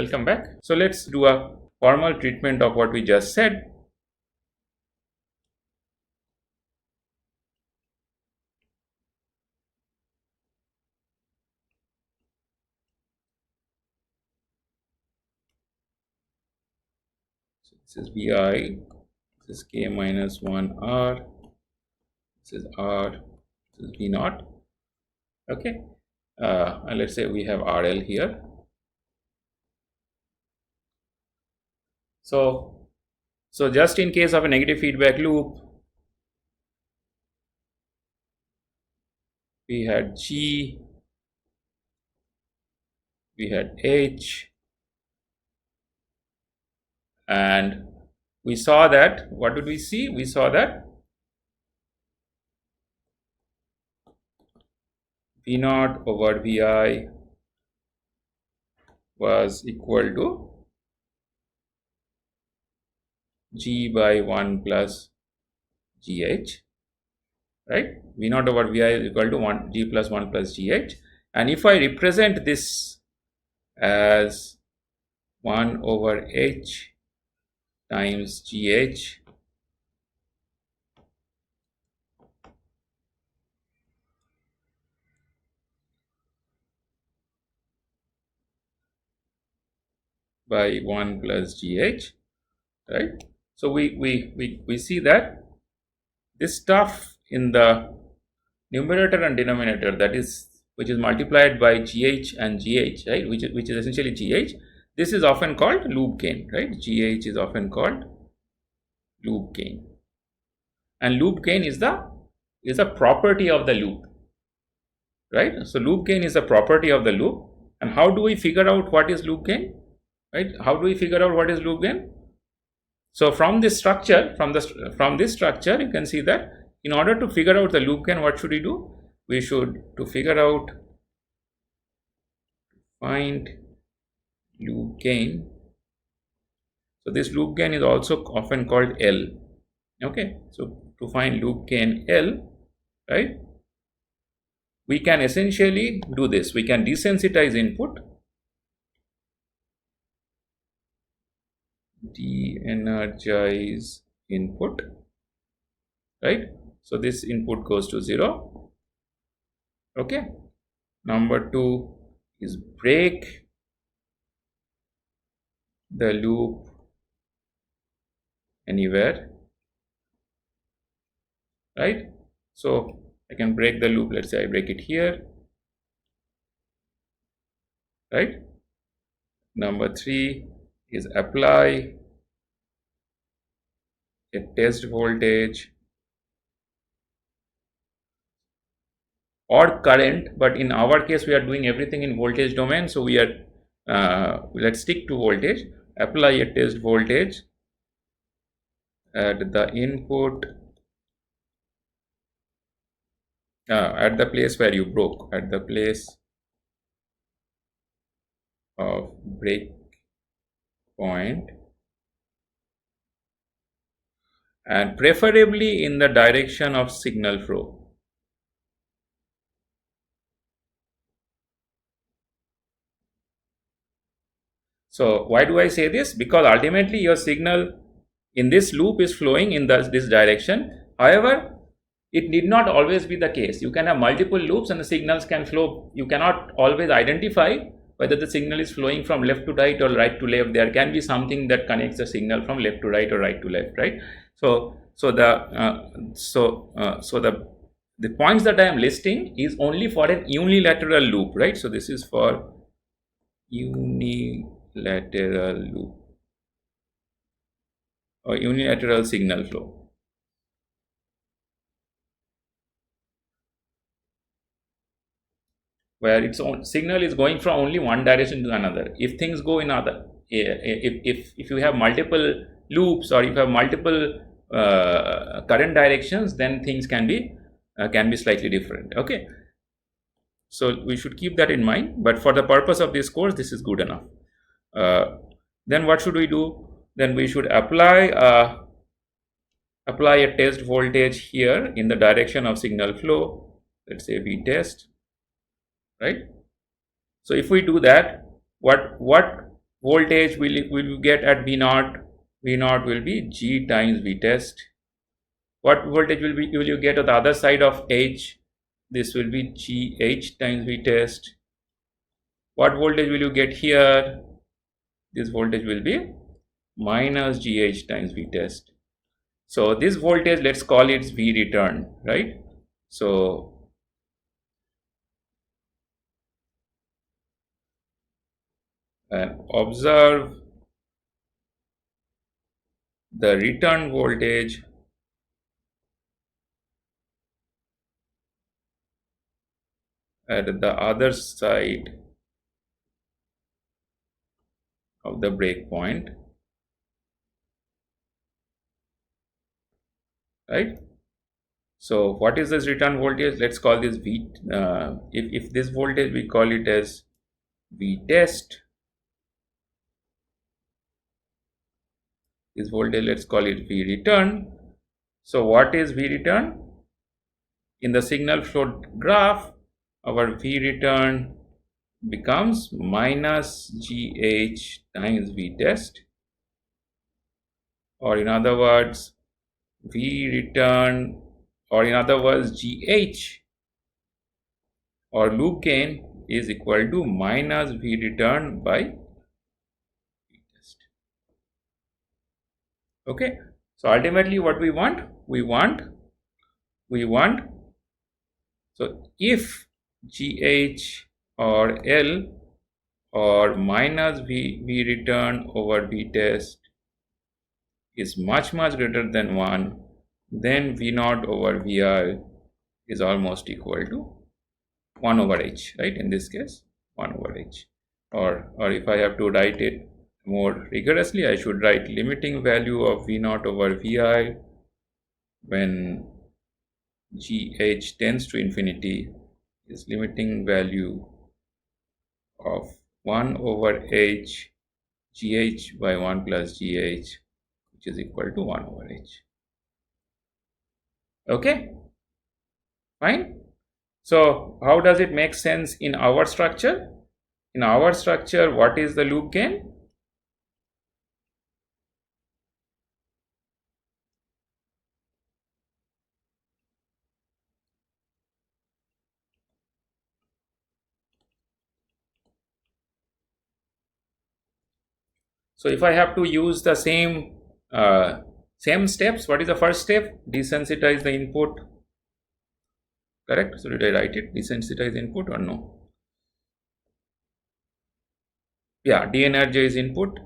welcome back. So let's do a formal treatment of what we just said. So this is Vi, this is K minus 1 R, this is R, this is V naught. Okay, and let's say we have RL here. So just in case of a negative feedback loop, we had G, we had H, and we saw that, what did we see? We saw that V naught over Vi was equal to G by 1 plus GH, right? V naught over Vi is equal to 1 G plus 1 plus GH. And if I represent this as 1 over H times GH by 1 plus GH, right? So we see that this stuff in the numerator and denominator, that is, which is multiplied by GH and GH, right, which is essentially GH, this is often called loop gain, right? GH is often called loop gain, and loop gain is a property of the loop, right? So loop gain is a property of the loop. And how do we figure out what is loop gain, right? How do we figure out what is loop gain? So from this structure, from this structure, you can see that in order to figure out the loop gain, what should we do? We should, to figure out, find loop gain. So this loop gain is also often called L. Okay, so to find loop gain L, right, we can essentially do this. We can desensitize input, de-energize input, right? So this input goes to 0. Okay. Number 2 is break the loop anywhere, right? So I can break the loop. Let's say I break it here, right? Number 3 is apply a test voltage or current, but in our case we are doing everything in voltage domain, so we are let's stick to voltage. Apply a test voltage at the input, at the place where you broke, at the place of break point, and preferably in the direction of signal flow. So why do I say this? Because ultimately your signal in this loop is flowing in this direction. However, it need not always be the case. You can have multiple loops and the signals can flow. You cannot always identify whether the signal is flowing from left to right or right to left. There can be something that connects the signal from left to right or right to left, right? So the points that I am listing is only for an unilateral loop, right? So this is for unilateral loop or unilateral signal flow. Where its own signal is going from only one direction to another. If things go in other, if you have multiple loops or if you have multiple current directions, then things can be slightly different. Okay, so we should keep that in mind. But for the purpose of this course, this is good enough. Then what should we do? Then we should apply a test voltage here in the direction of signal flow. Let's say V test. Right. So if we do that, what voltage will you get at V naught? V naught will be G times V test. What voltage will you get on the other side of H? This will be GH times V test. What voltage will you get here? This voltage will be minus GH times V test. So this voltage, let's call it V return, right? So and observe the return voltage at the other side of the breakpoint, right? So what is this return voltage? Let's call this V. If this voltage we call it as V test, this voltage let's call it V return. So what is V return? In the signal flow graph, our V return becomes minus GH times V test, or in other words, V return, or in other words, GH or loop gain is equal to minus V return by V test. Okay, so ultimately what we want, so if GH or L or minus V return over V test is much greater than 1, then V naught over Vi is almost equal to 1 over H, right? In this case, 1 over H. Or if I have to write it more rigorously, I should write limiting value of V naught over Vi when GH tends to infinity is limiting value of 1 over H GH by 1 plus GH, which is equal to 1 over H. Okay, fine. So how does it make sense in our structure? In our structure, what is the loop gain? So if I have to use the same steps, what is the first step? Desensitize the input. Correct? So did I write it? Desensitize input or no? Yeah, de-energize input.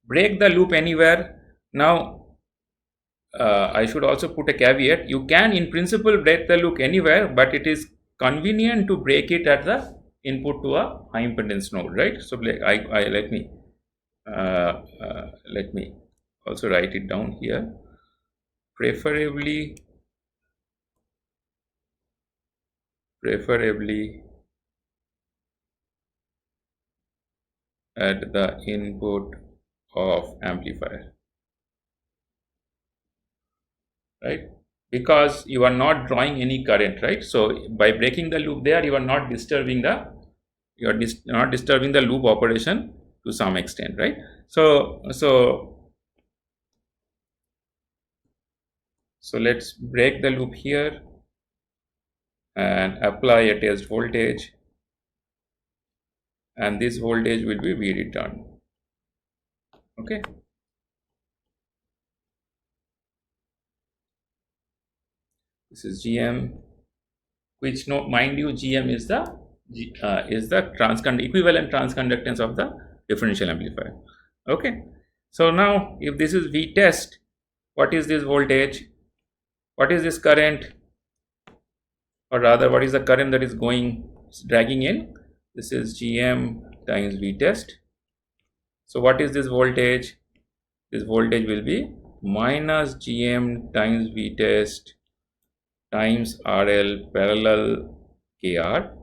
Break the loop anywhere. Now, I should also put a caveat. You can in principle break the loop anywhere, but it is convenient to break it at the input to a high impedance node, right? So let me also write it down here. Preferably at the input of amplifier, right? Because you are not drawing any current, right? So by breaking the loop there, you are not disturbing the loop operation to some extent, right? So let's break the loop here and apply a test voltage, and this voltage will be V return. Okay, this is GM, which, no, mind you, GM is the equivalent transconductance of the differential amplifier. Okay, so now if this is V test, what is this voltage? What is this current? Or rather, what is the current that is dragging in? This is GM times V test. So what is this voltage? This voltage will be minus GM times V test times RL parallel KR.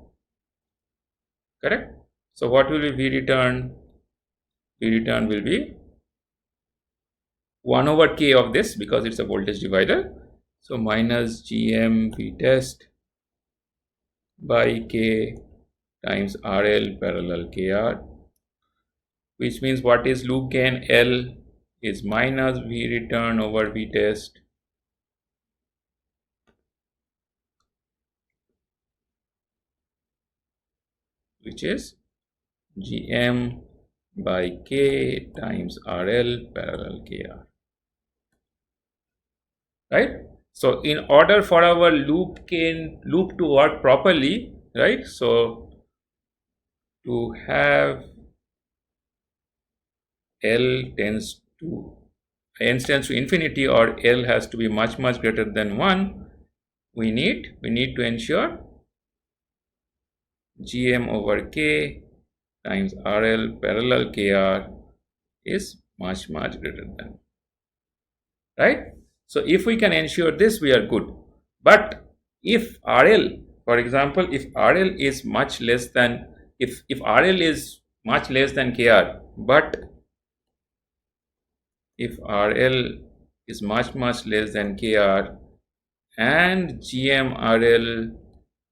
Correct? So what will be V return? V return will be 1 over K of this, because it's a voltage divider. So minus GM V test by K times RL parallel KR. which means what is loop gain? L is minus V return over V test, which is GM by K times RL parallel KR, right? So in order for our loop to work properly, right? So to have L tends to n tends to infinity, or L has to be much greater than 1, we need to ensure GM over K times RL parallel KR is much greater than, right? So if we can ensure this, we are good. But if RL, for example, if RL is much less than, if RL is much less than KR, but if RL is much less than KR and GM RL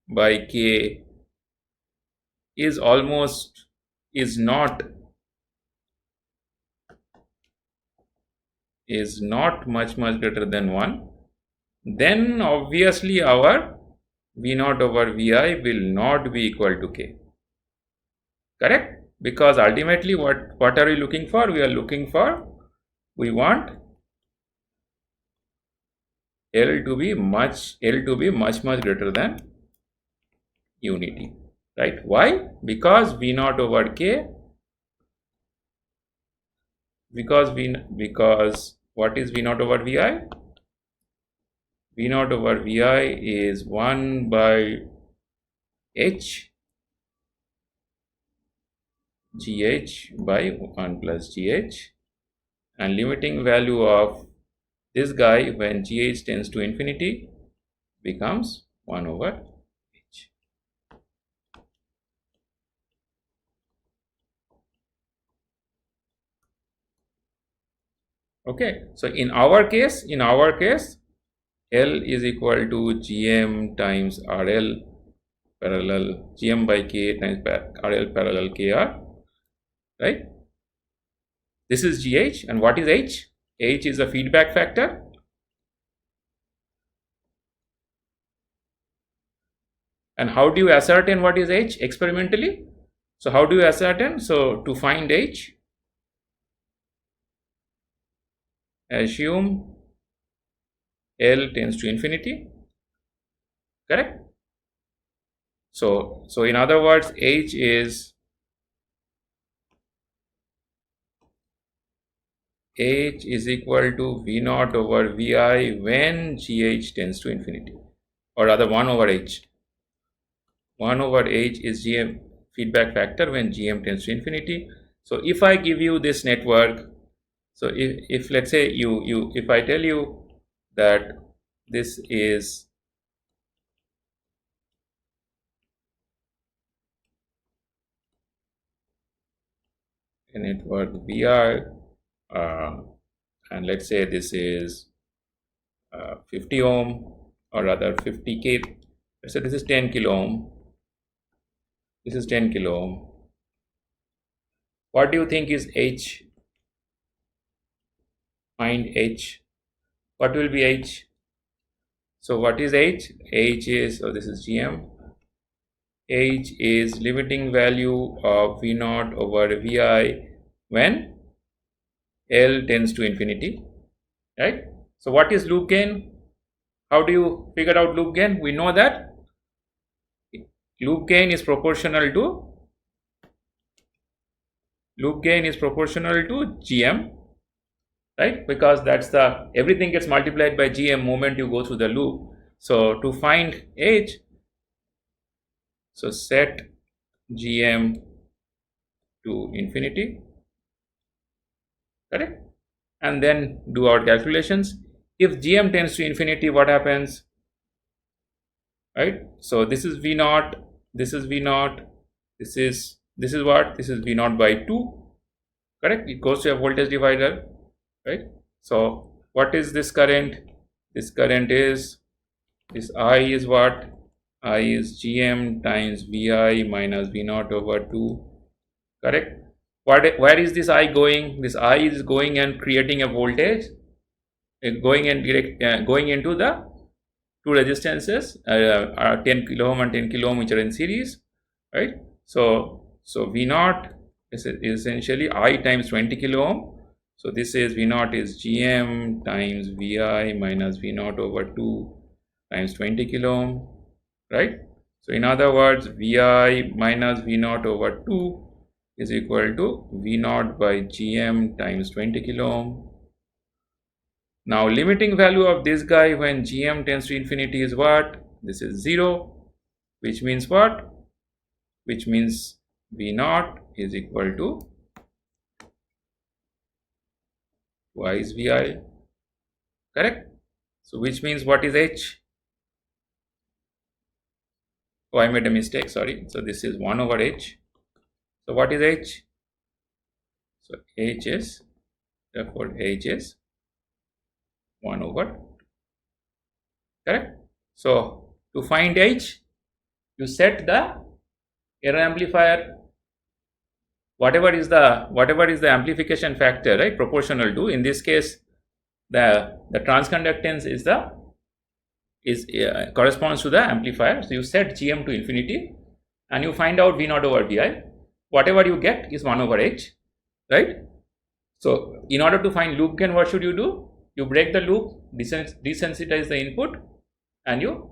by K is not much greater than 1, then obviously our V naught over Vi will not be equal to K. Correct? Because ultimately what are we looking for? We want L to be much greater than unity. Right? Why? Because V naught over K, because what is V naught over Vi? V naught over Vi is 1 by H GH by 1 plus GH, and limiting value of this guy when GH tends to infinity becomes 1 over H. Okay, so in our case, L is equal to GM times RL parallel GM by K times RL parallel KR, right? This is GH, and what is H? H is a feedback factor. And how do you ascertain what is H experimentally? So how do you ascertain? So to find H, assume L tends to infinity, correct? So in other words, H is equal to V naught over Vi when GH tends to infinity, or rather 1 over H. 1 over H is GM feedback factor when GM tends to infinity. So if I give you this network, so if let's say if I tell you that this is a network Vi, and let's say this is 50 ohm, or rather 50k, so this is 10 kilo ohm, this is 10 kilo ohm. What do you think is H? Find H. What will be H? So what is H? H is, so this is GM. H is limiting value of V naught over Vi when L tends to infinity, right? So what is loop gain? How do you figure out loop gain? We know that loop gain is proportional to GM, right? Because that's everything gets multiplied by GM moment you go through the loop. So to find H, so set GM to infinity, correct? And then do our calculations. If GM tends to infinity, what happens? Right? So this is V naught, this is V naught, this is what? This is V naught by 2, correct? It goes to a voltage divider, right? So what is this current? This current is, this I is what? I is GM times Vi minus V naught over 2, correct? Where is this I going? This I is going and creating a voltage, going into the two resistances, 10 kilo ohm and 10 kilo ohm, which are in series, right? So V naught is essentially I times 20 kilo ohm. So this is V naught is Gm times Vi minus V naught over 2 times 20 kilo ohm, right? So in other words, Vi minus V naught over 2 is equal to V naught by Gm times 20 kilo ohm. Now limiting value of this guy when Gm tends to infinity is what? This is 0, which means what? Which means V naught is equal to twice Vi, correct? So which means what is H? Oh, I made a mistake, sorry. So this is 1 over H. So what is H? So H is, therefore H is 1 over, correct? So to find H, you set the error amplifier, whatever is the amplification factor, right, proportional to. In this case, the transconductance is corresponds to the amplifier. So you set Gm to infinity and you find out V naught over Vi. Whatever you get is 1 over H, right? So in order to find loop gain, what should you do? You break the loop, desensitize the input, and you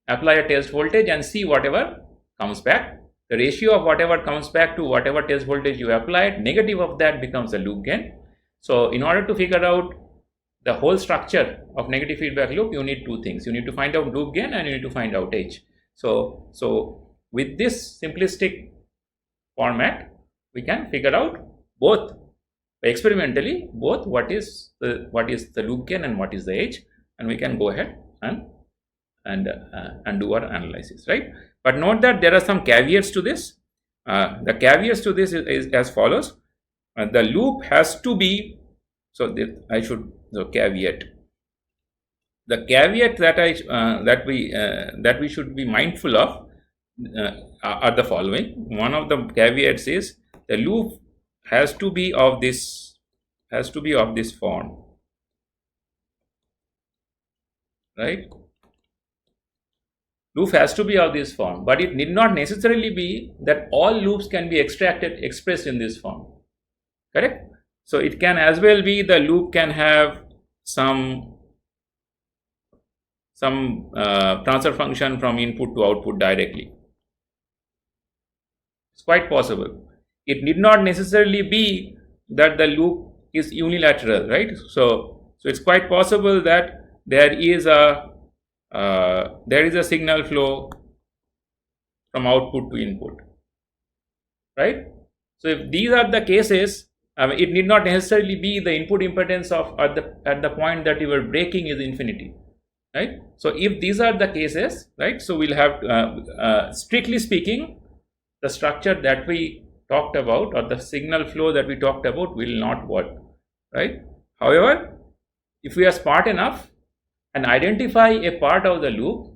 apply a test voltage and see whatever comes back. The ratio of whatever comes back to whatever test voltage you applied, negative of that becomes the loop gain. So in order to figure out the whole structure of negative feedback loop, you need two things. You need to find out loop gain and you need to find out H. So with this simplistic format, we can figure out both experimentally, both what is the loop gain and what is the H, and we can go ahead and do our analysis, right? But note that there are some caveats to this. The caveats to this is as follows. The loop has to be, caveat. The caveat that we should be mindful of are the following. One of the caveats is the loop has to be of this form, right? Loop has to be of this form, but it need not necessarily be that all loops can be expressed in this form, correct? So it can as well be the loop can have some transfer function from input to output directly. It's quite possible. It need not necessarily be that the loop is unilateral, right? So it's quite possible that there is a signal flow from output to input, right? So if these are the cases, it need not necessarily be the input impedance of at the point that you are breaking is infinity, right? So if these are the cases, right, so we'll have strictly speaking, the structure that we talked about or the signal flow that we talked about will not work, right? However, if we are smart enough and identify a part of the loop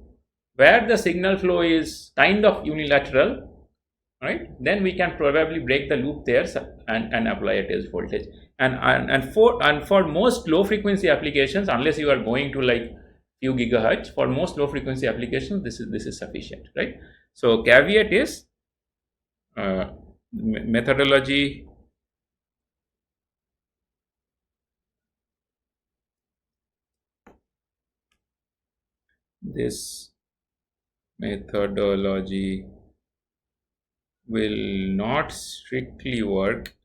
where the signal flow is kind of unilateral, right, then we can probably break the loop there and apply a test voltage. And for most low frequency applications, unless you are going to like few gigahertz, for most low frequency applications, this is sufficient, right? So caveat is methodology. This methodology will not strictly work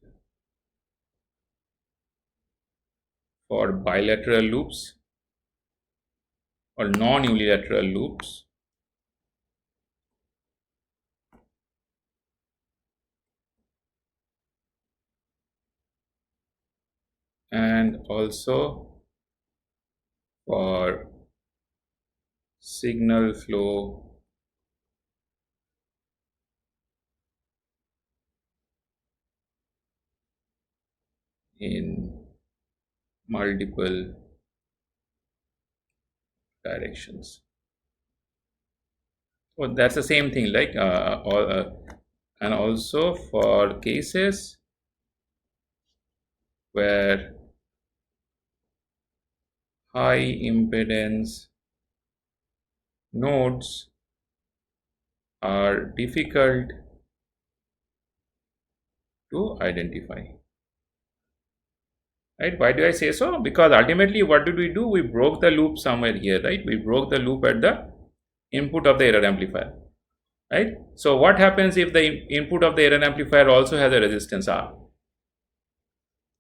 for bilateral loops or non-unilateral loops, and also for signal flow in multiple directions. So that's the same thing, like and also for cases where high impedance nodes are difficult to identify. Right? Why do I say so? Because ultimately, what did we do? We broke the loop somewhere here, right? We broke the loop at the input of the error amplifier, right? So what happens if the input of the error amplifier also has a resistance R?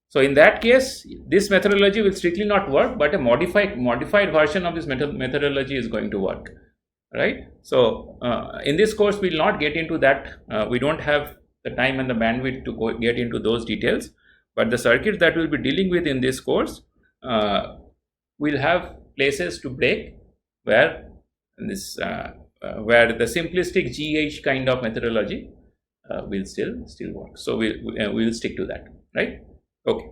So in that case, this methodology will strictly not work, but a modified version of this methodology is going to work, right? So in this course, we will not get into that. We don't have the time and the bandwidth to get into those details. But the circuits that we'll be dealing with in this course will have places to break where this where the simplistic GH kind of methodology will still work. So we'll stick to that, right? Okay.